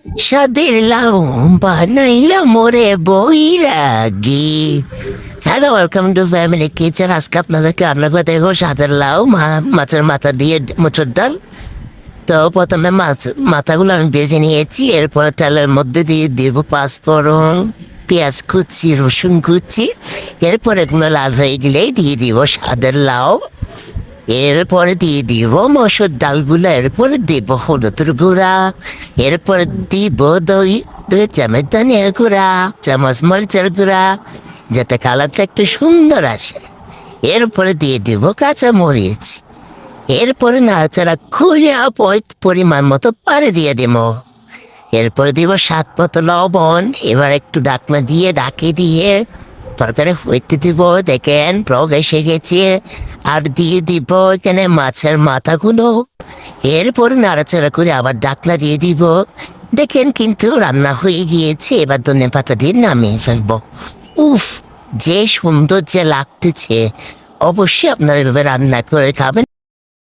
স্বাদের লাউ বানাইলাম ওরে বৈরাগী। Hello, welcome to family kitchen. আজকে আপনাদেরকে রান্না করে দেখো স্বাদের লাউ, মাছের মাথা দিয়ে মুচুর ডাল। তো প্রথমে মাথাগুলো আমি ভেজে নিয়েছি। এরপরে তেলের মধ্যে দিয়ে দিব পাঁচফোড়ন, পেঁয়াজ কুচি, রসুন কুচি। এরপরে এগুলো লাল হয়ে গেলেই দিয়ে দিব স্বাদের লাউ। এরপরে দিয়ে দিব মসুর ডালগুলো। এরপরে দিব হলুদের গুঁড়া। এরপরে দিব দুই চামচ ধনিয়া গুঁড়া, চামচ মরিচের গুঁড়া, যাতে কালারটা একটু সুন্দর আসে। এরপরে দিয়ে দিব কাঁচা মরিচ। এরপরে নাড়াচাড়া খুঁড়ে পরিমাণ মতো পানি দিয়ে দিব। এরপরে দিব স্বাদ মতো লবণ। এবার একটু ডাকনা দিয়ে ডাকে দিয়ে তরকারি হইতে দিব। দেখেন রগ এসে গেছে। আর দিয়ে দিব এখানে মাছের মাথাগুলো। এরপরে নাড়াচাড়া করে আবার ডাকনা দিয়ে দিব। দেখেন কিন্তু রান্না হয়ে গিয়েছে। এবার ধনেপাতা দিয়ে নামিয়ে ফেলবো। উফ, যে সুন্দর যে লাগতেছে! অবশ্যই আপনারা এভাবে রান্না করে খাবেন।